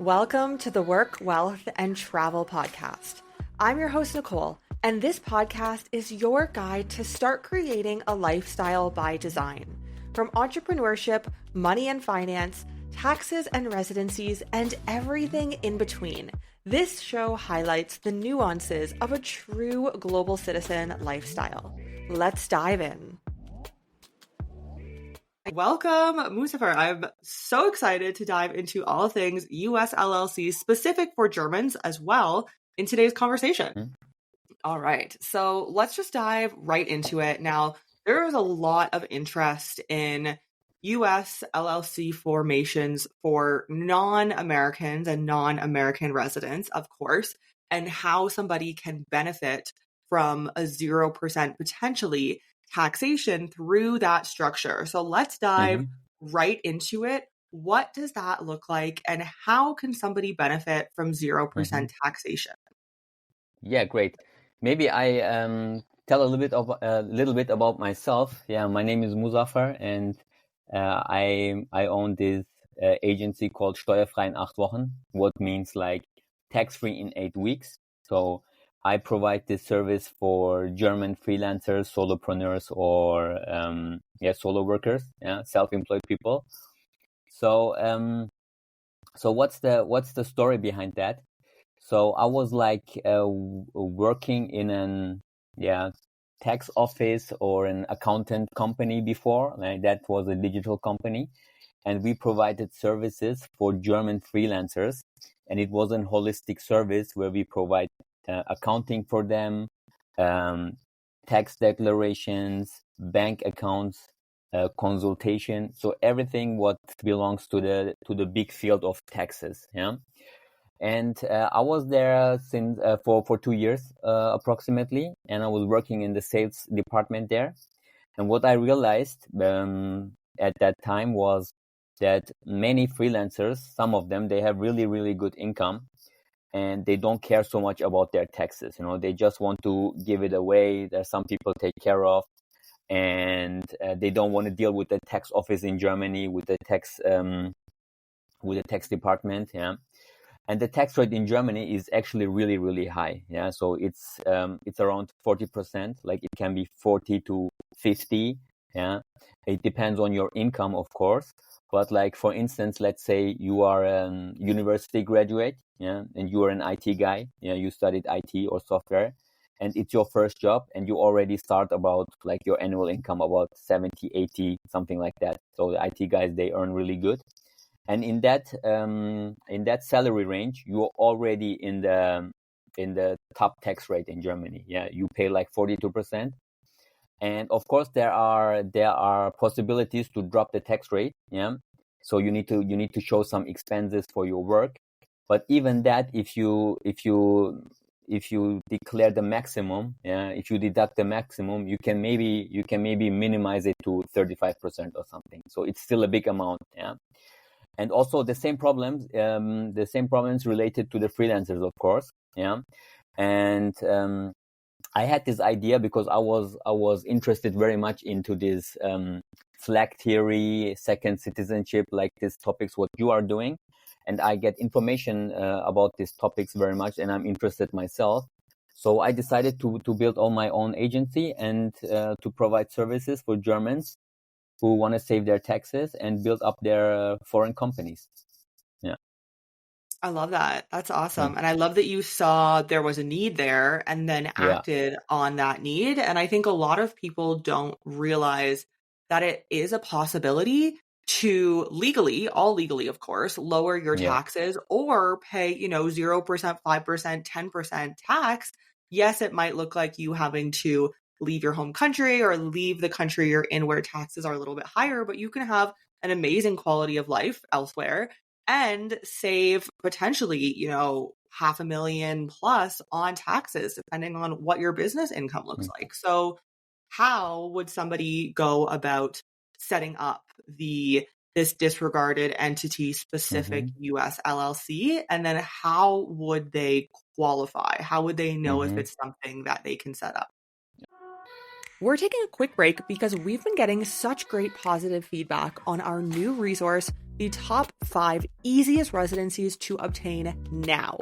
Welcome to the Work, Wealth, and Travel podcast. I'm your host, Nicole, and this podcast is your guide to start creating a lifestyle by design. From entrepreneurship, money and finance, taxes and residencies, and everything in between, this show highlights the nuances of a true global citizen lifestyle. Let's dive in. Welcome, Muzaffer. I'm so excited to dive into all things US LLC, specific for Germans as well, in today's conversation. All right, so let's just dive right into it. Now, there is a lot of interest in US LLC formations for non-Americans and non-American residents, of course, and how somebody can benefit from a 0% potentially taxation through that structure. So let's dive right into it. What does that look like, and how can somebody benefit from 0% taxation? Yeah, great. Maybe I tell a little bit about myself. Yeah, my name is Muzaffer, and I own this agency called Steuerfrei in 8 Wochen, what means like tax-free in 8 weeks. So I provide this service for German freelancers, solopreneurs, or solo workers, self-employed people. So what's the story behind that? So I was like working in an tax office or an accountant company before. Like that was a digital company, and we provided services for German freelancers, and it was a holistic service where we provide accounting for them, tax declarations, bank accounts, consultation. So everything what belongs to the big field of taxes. Yeah. And I was there since for 2 years approximately, and I was working in the sales department there. And what I realized at that time was that many freelancers, some of them, they have really, really good income, and they don't care so much about their taxes. You know, they just want to give it away. There's some people take care of, and they don't want to deal with the tax office in Germany, with the tax department. Yeah. And the tax rate in Germany is actually really, really high. Yeah, so it's around 40%. Like it can be 40 to 50. Yeah, it depends on your income, of course. But like for instance, let's say you are a university graduate, yeah, and you are an IT guy. Yeah, you studied IT or software, and it's your first job, and you already start about like your annual income about 70, 80, something like that. So the IT guys, they earn really good. And in that salary range, you're already in the top tax rate in Germany. Yeah, you pay like 42%. And of course, there are possibilities to drop the tax rate. Yeah, so you need to show some expenses for your work. But even that, if you declare the maximum, yeah, if you deduct the maximum, you can maybe minimize it to 35% or something. So it's still a big amount. Yeah. And also the same problems related to the freelancers, of course. Yeah. And I had this idea because I was interested very much into this flag theory, second citizenship, like these topics, what you are doing. And I get information about these topics very much, and I'm interested myself. So I decided to build on my own agency and to provide services for Germans who want to save their taxes and build up their foreign companies. Yeah. I love that. That's awesome. And I love that you saw there was a need there and then acted on that need. And I think a lot of people don't realize that it is a possibility to legally, all legally, of course, lower your taxes or pay, 0%, 5%, 10% tax. Yes, it might look like you having to leave your home country or leave the country you're in where taxes are a little bit higher, but you can have an amazing quality of life elsewhere and save potentially, $500,000 plus on taxes, depending on what your business income looks like. So how would somebody go about setting up this disregarded entity specific US LLC? And then how would they qualify? How would they know if it's something that they can set up? We're taking a quick break because we've been getting such great positive feedback on our new resource, the top 5 easiest residencies to obtain now.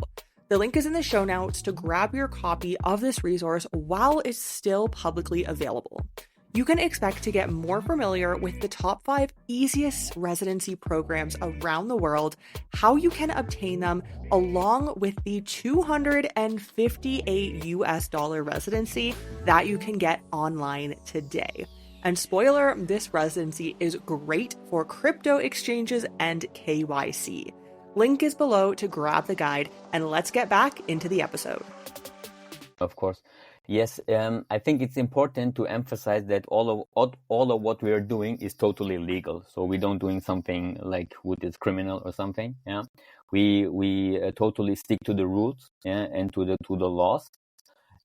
The link is in the show notes to grab your copy of this resource while it's still publicly available. You can expect to get more familiar with the top 5 easiest residency programs around the world, how you can obtain them, along with the $258 US residency that you can get online today. And spoiler, this residency is great for crypto exchanges and KYC. Link is below to grab the guide, and let's get back into the episode. Of course. Yes, I think it's important to emphasize that all of what we are doing is totally legal. So we don't doing something like what is criminal or something. Yeah, we totally stick to the rules, yeah, and to the laws.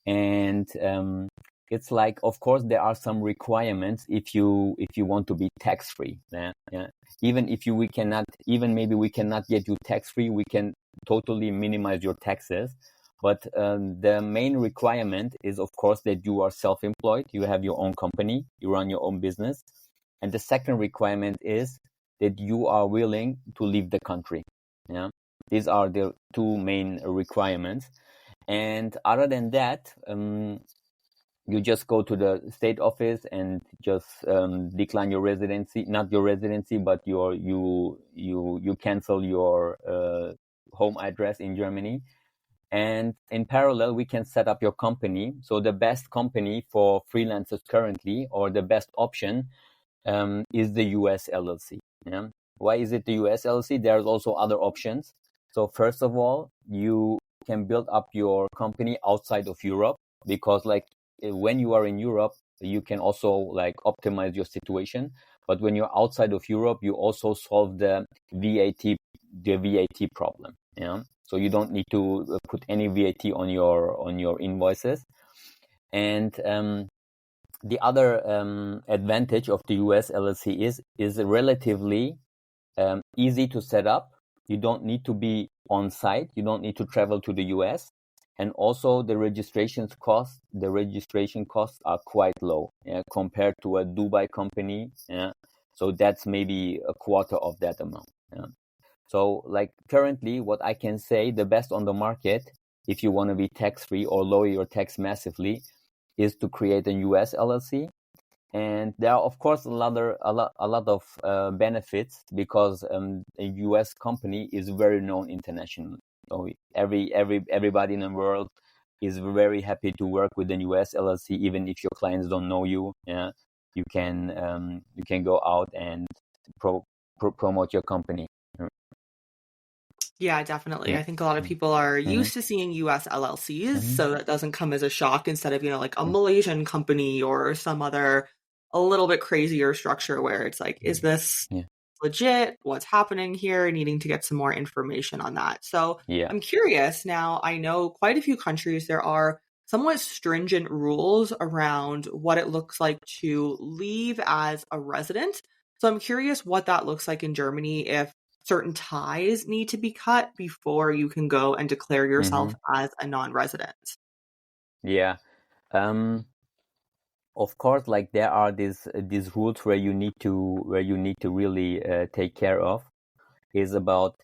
And it's like, of course, there are some requirements if you want to be tax free. Yeah, yeah. Even if we cannot get you tax free, we can totally minimize your taxes. But the main requirement is, of course, that you are self-employed, you have your own company, you run your own business. And the second requirement is that you are willing to leave the country. Yeah, these are the two main requirements. And other than that, you just go to the state office and just decline your residency, not your residency, but you cancel your home address in Germany. And in parallel, we can set up your company. So the best company for freelancers currently, or the best option, is the US LLC. Yeah. Why is it the US LLC? There's also other options. So first of all, you can build up your company outside of Europe, because like when you are in Europe, you can also like optimize your situation. But when you're outside of Europe, you also solve the VAT problem. Yeah. So you don't need to put any VAT on your invoices. And the other advantage of the US LLC is relatively easy to set up. You don't need to be on site. You don't need to travel to the US. And also the registration costs are quite low, yeah, compared to a Dubai company. Yeah. So that's maybe a quarter of that amount. Yeah. So like currently what I can say, the best on the market, if you want to be tax-free or lower your tax massively, is to create a US LLC. And there are, of course, a lot of benefits, because a US company is very known internationally. So everybody in the world is very happy to work with an US LLC, even if your clients don't know you. Yeah, you can go out and promote your company. Yeah, definitely. I think a lot of people are used to seeing US LLCs, so that doesn't come as a shock, instead of, like a Malaysian company or some other a little bit crazier structure where it's like, is this legit? What's happening here? Needing to get some more information on that. So I'm curious now. I know quite a few countries, there are somewhat stringent rules around what it looks like to leave as a resident. So I'm curious what that looks like in Germany, if certain ties need to be cut before you can go and declare yourself as a non-resident. Yeah. Of course, like there are these rules where you need to really take care of, is about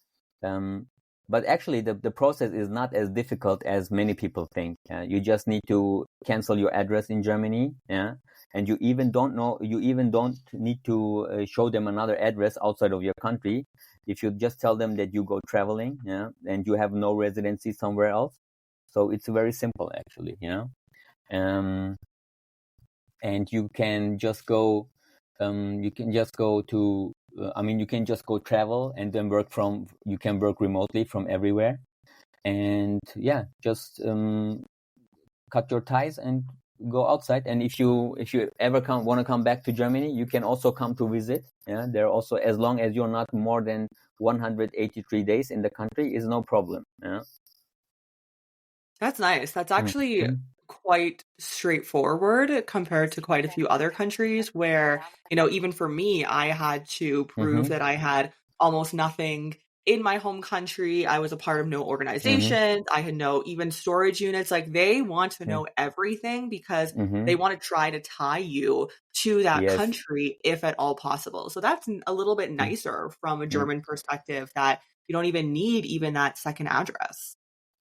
but actually the process is not as difficult as many people think. You just need to cancel your address in Germany, yeah, and you even don't need to show them another address outside of your country. If you just tell them that you go traveling, yeah, and you have no residency somewhere else. So it's very simple, actually, and you can just go you can just go travel and then you can work remotely from everywhere. And just cut your ties and go outside. And if you ever want to come back to Germany, you can also come to visit. Yeah, there also, as long as you're not more than 183 days in the country, is no problem. Yeah, that's nice. That's actually quite straightforward compared to quite a few other countries where, even for me, I had to prove that I had almost nothing in my home country, I was a part of no Mm-hmm. organizations. I had no even storage units. Like they want to Yeah. know everything because Mm-hmm. they want to try to tie you to that Yes. country if at all possible. So that's a little bit nicer from a Mm-hmm. German perspective that you don't even need even that second address.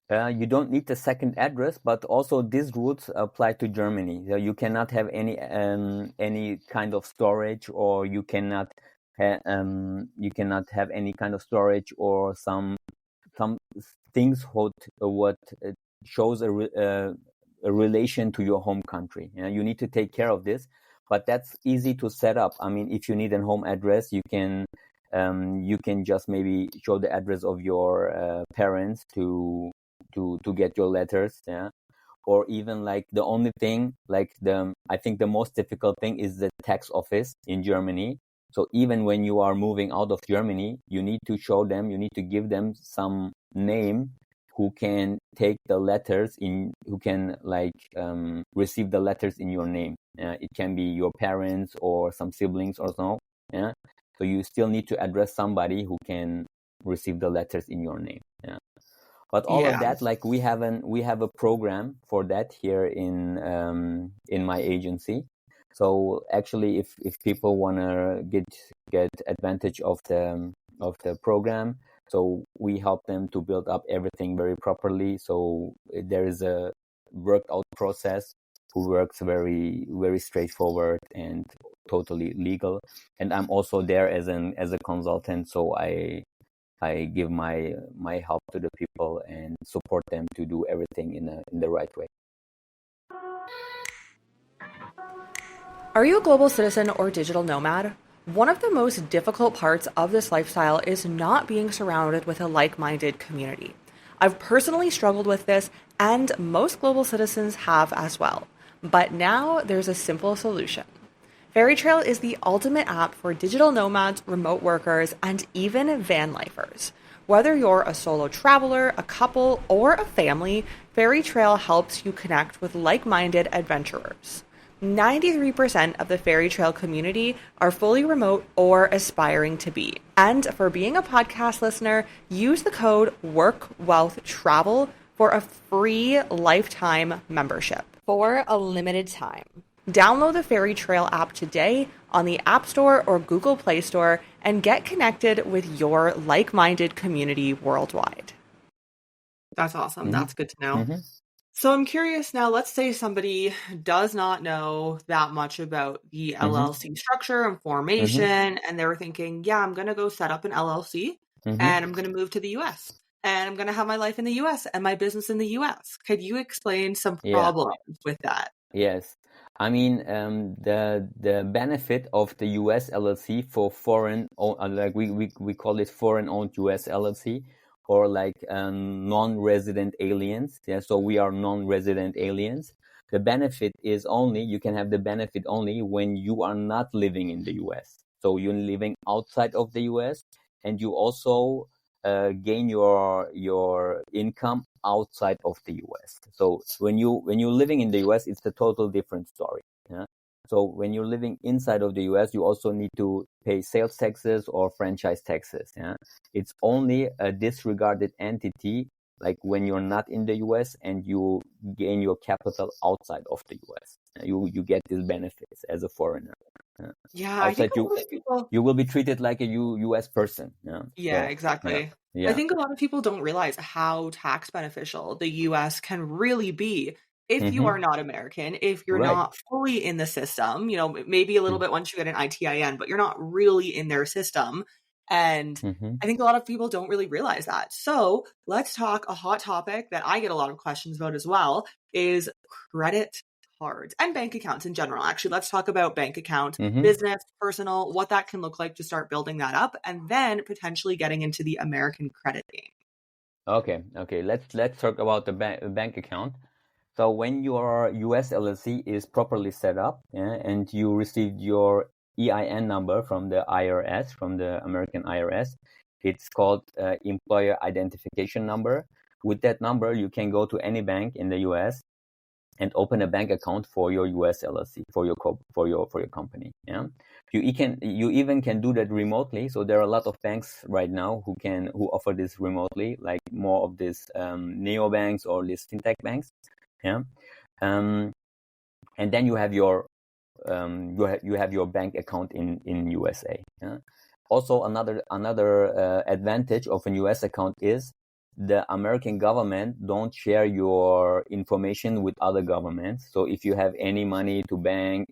You don't need the second address, but also these rules apply to Germany. So you cannot have any kind of storage, or you cannot have any kind of storage or some things what shows a relation to your home country. You need to take care of this, but that's easy to set up. I mean, if you need a home address, you can just maybe show the address of your parents to get your letters, yeah. Or even like the only thing, like the I think the most difficult thing is the tax office in Germany. So even when you are moving out of Germany, you need to you need to give them some name who can take the letters who can receive the letters in your name. It can be your parents or some siblings or so. Yeah. So you still need to address somebody who can receive the letters in your name. Yeah. But all of Yeah. that, like we have a program for that here in my agency. So actually, if people wanna get advantage of the program, so we help them to build up everything very properly. So there is a worked out process who works very very straightforward and totally legal. And I'm also there as a consultant, so I give my help to the people and support them to do everything in the right way. Are you a global citizen or digital nomad? One of the most difficult parts of this lifestyle is not being surrounded with a like minded community. I've personally struggled with this, and most global citizens have as well. But now there's a simple solution. Fairytrail is the ultimate app for digital nomads, remote workers, and even van lifers. Whether you're a solo traveler, a couple, or a family, Fairytrail helps you connect with like minded adventurers. 93% of the Fairy Trail community are fully remote or aspiring to be. And for being a podcast listener, use the code WorkWealthTravel for a free lifetime membership for a limited time. Download the Fairy Trail app today on the App Store or Google Play Store and get connected with your like-minded community worldwide. That's awesome. Mm-hmm. That's good to know. Mm-hmm. So I'm curious now, let's say somebody does not know that much about the Mm-hmm. LLC structure and formation, Mm-hmm. and they were thinking, yeah, I'm going to go set up an LLC Mm-hmm. and I'm going to move to the US and I'm going to have my life in the US and my business in the US. Could you explain some Yeah. problems with that? Yes. I mean, the benefit of the US LLC for like we call it foreign owned US LLC, or like non-resident aliens. Yeah, so we are non-resident aliens. The benefit is only you can have the benefit only when you are not living in the US. So you're living outside of the US, and you also gain your income outside of the US. So when you're living in the US, it's a total different story. Yeah. So when you're living inside of the US, you also need to pay sales taxes or franchise taxes. Yeah. It's only a disregarded entity, like when you're not in the US and you gain your capital outside of the US. You get these benefits as a foreigner. Yeah. Yeah, I think Outside a lot of people. you will be treated like a US person. Yeah. Yeah, So yeah. exactly. I Yeah. think a lot of people don't realize how tax beneficial the US can really be if you are Mm-hmm. not American, if you're Right. not fully in the system, maybe a little bit once you get an ITIN, but you're not really in their system. And Mm-hmm. I think a lot of people don't really realize that. So let's talk a hot topic that I get a lot of questions about as well is credit cards and bank accounts in general. Actually, let's talk about bank account, Mm-hmm. business, personal, what that can look like to start building that up, and then potentially getting into the American credit game. Okay. Okay. Let's talk about the bank account. So when your US LLC is properly set up, yeah, and you received your EIN number from the IRS, from the American IRS, it's called Employer Identification Number. With that number, you can go to any bank in the US and open a bank account for your US LLC, for your company. Yeah. You even can do that remotely. So there are a lot of banks right now who offer this remotely, like more of this neobanks or these fintech banks. Yeah. And then you have your bank account in USA. Yeah? Also, another advantage of an US account is the American government don't share your information with other governments. So if you have any money to bank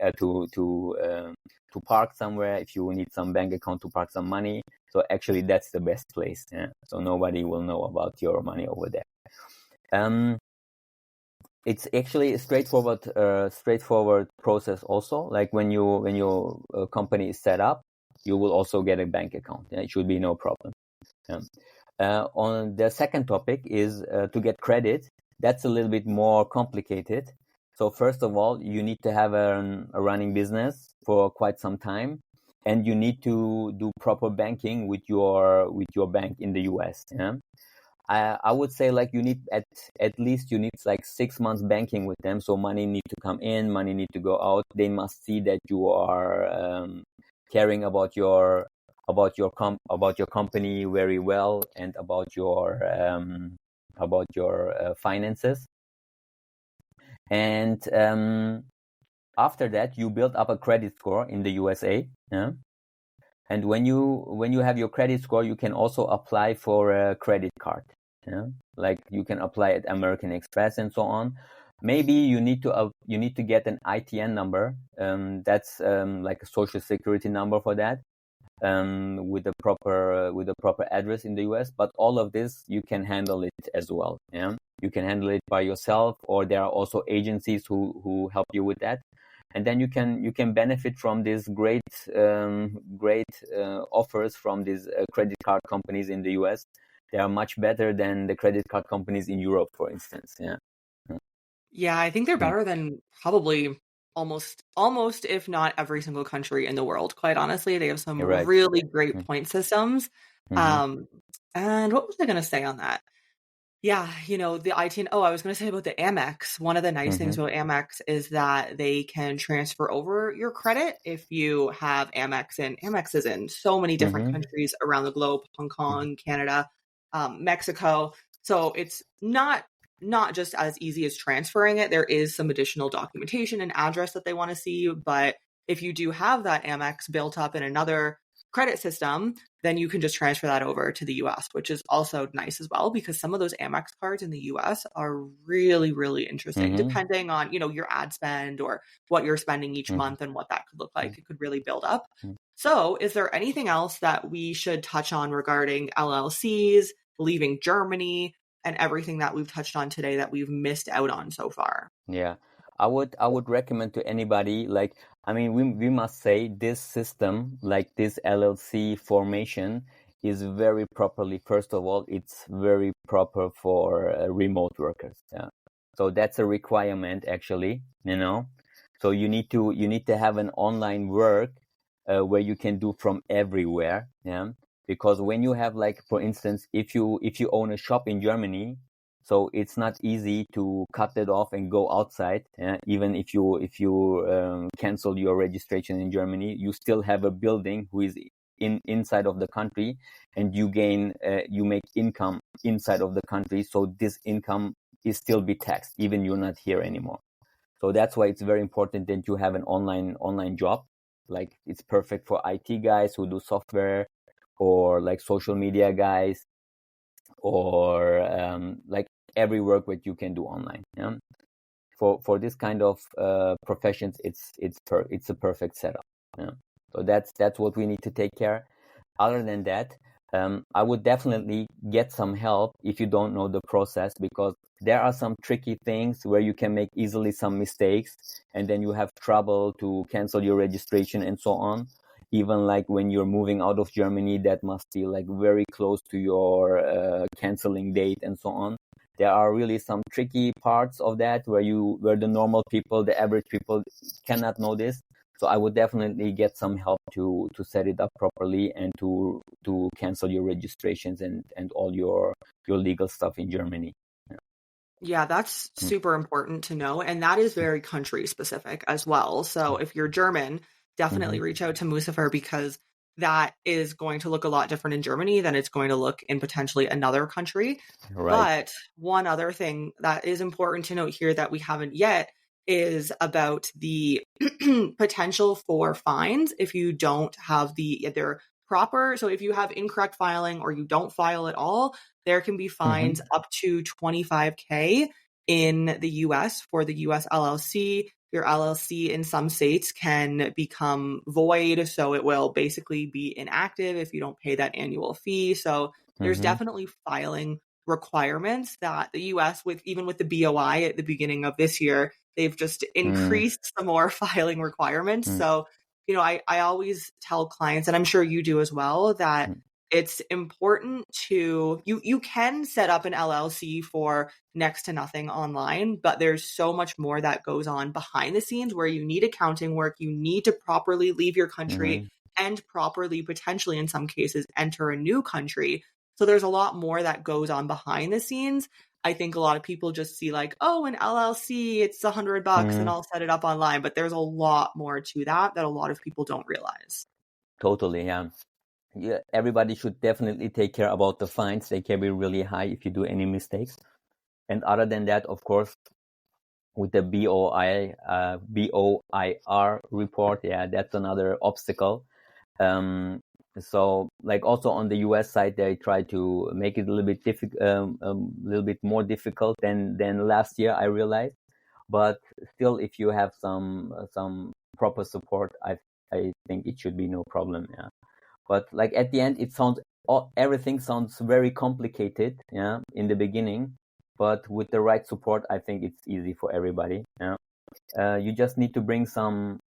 to park somewhere, if you need some bank account to park some money, so actually that's the best place. Yeah? So nobody will know about your money over there. It's actually a straightforward process also. Like when your company is set up, you will also get a bank account. It should be no problem. On the second topic is to get credit. That's a little bit more complicated. So first of all, you need to have a running business for quite some time, and you need to do proper banking with your bank in the US. Yeah? I would say like you need at least you need like 6 months banking with them. So money need to come in, money need to go out. They must see that you are caring about your company very well and about your finances. And after that, you build up a credit score in the USA. Yeah? And when you have your credit score, you can also apply for a credit card. Yeah? Like you can apply at American Express and so on. Maybe you need to get an ITN number. That's like a social security number for that, with a proper address in the US. But all of this you can handle it as well. Yeah, you can handle it by yourself, or there are also agencies who help you with that. And then you can benefit from these great offers from these credit card companies in the US. They are much better than the credit card companies in Europe, for instance. Yeah. Yeah, I think they're better than probably almost if not every single country in the world. Quite honestly, they have some You're right. really great point systems. Mm-hmm. And what was I going to say on that? Yeah, the ITN. Oh, I was going to say about the Amex. One of the nice things Mm-hmm. about Amex is that they can transfer over your credit if you have Amex, and Amex is in so many different Mm-hmm. countries around the globe: Hong Kong, Canada, Mexico. So it's not just as easy as transferring it. There is some additional documentation and address that they want to see, but if you do have that Amex built up in another credit system, then you can just transfer that over to the US, which is also nice as well, because some of those Amex cards in the US are really, really interesting, Mm-hmm. depending on, your ad spend or what you're spending each month and what that could look like. It could really build up. So is there anything else that we should touch on regarding LLCs, leaving Germany, and everything that we've touched on today that we've missed out on so far? Yeah, I would recommend to anybody, like, I mean, we must say this system, like this LLC formation, is very properly. First of all, it's very proper for remote workers. Yeah, so that's a requirement actually. So you need to have an online work where you can do from everywhere. Yeah, because when you have, like, for instance, if you own a shop in Germany. So it's not easy to cut it off and go outside. Even if you cancel your registration in Germany, you still have a building who is inside of the country, and you make income inside of the country. So this income is still be taxed, even you're not here anymore. So that's why it's very important that you have an online job. Like, it's perfect for IT guys who do software, or like social media guys, or like every work that you can do online. Yeah? For this kind of professions, it's a perfect setup. Yeah? So that's what we need to take care. Other than that, I would definitely get some help if you don't know the process, because there are some tricky things where you can make easily some mistakes, and then you have trouble to cancel your registration and so on. Even like when you're moving out of Germany, that must be like very close to your canceling date and so on. There are really some tricky parts of that where the normal people, the average people, cannot know this. So I would definitely get some help to set it up properly and to cancel your registrations and all your legal stuff in Germany. Yeah, that's super important to know. And that is very country specific as well. So if you're German, definitely reach out to Muzaffer, because that is going to look a lot different in Germany than it's going to look in potentially another country. Right. But one other thing that is important to note here that we haven't yet is about the potential for fines if you don't have the either proper. So if you have incorrect filing or you don't file at all, there can be fines up to 25K in the US for the US LLC. Your LLC in some states can become void, so it will basically be inactive if you don't pay that annual fee. So there's definitely filing requirements that the US, with even with the BOI at the beginning of this year, they've just increased some more filing requirements. So, I always tell clients, and I'm sure you do as well, that it's important to, you can set up an LLC for next to nothing online, but there's so much more that goes on behind the scenes where you need accounting work, you need to properly leave your country and properly, potentially in some cases, enter a new country. So there's a lot more that goes on behind the scenes. I think a lot of people just see like, oh, an LLC, it's $100 and I'll set it up online. But there's a lot more to that a lot of people don't realize. Totally, yeah. Yeah, everybody should definitely take care about the fines. They can be really high if you do any mistakes. And other than that, of course, with the BOIR report, yeah, that's another obstacle. So, like also on the US side, they try to make it a little bit little bit more difficult than last year, I realized. But still, if you have some proper support, I think it should be no problem. Yeah. But like at the end, everything sounds very complicated, yeah, in the beginning. But with the right support, I think it's easy for everybody. Yeah, you just need to bring some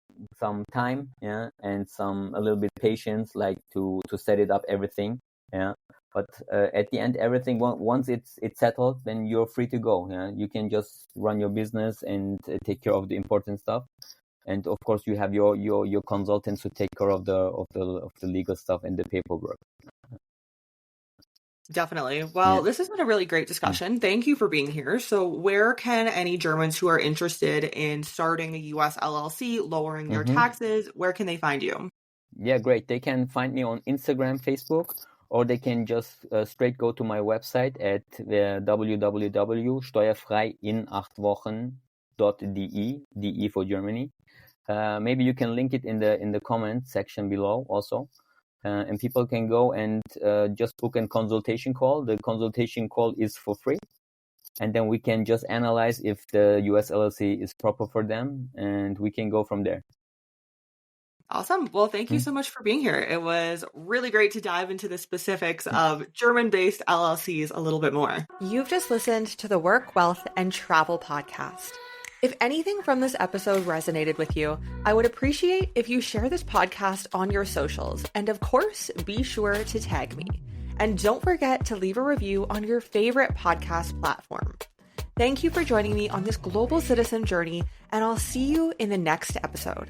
time, yeah, and a little bit patience, like to set it up everything, yeah. But at the end, everything once it's settled, then you're free to go. Yeah, you can just run your business and take care of the important stuff. And of course, you have your consultants who take care of the legal stuff and the paperwork. Definitely. Well, this has been a really great discussion. Thank you for being here. So where can any Germans who are interested in starting a US LLC, lowering their taxes, where can they find you? Yeah, great. They can find me on Instagram, Facebook, or they can just straight go to my website at www.steuerfreiin8wochen.de, DE for Germany. Maybe you can link it in the comment section below also. And people can go and just book a consultation call. The consultation call is for free. And then we can just analyze if the US LLC is proper for them, and we can go from there. Awesome. Well, thank you so much for being here. It was really great to dive into the specifics of German-based LLCs a little bit more. You've just listened to the Work, Wealth, and Travel podcast. If anything from this episode resonated with you, I would appreciate if you share this podcast on your socials. And of course, be sure to tag me. And don't forget to leave a review on your favorite podcast platform. Thank you for joining me on this global citizen journey, and I'll see you in the next episode.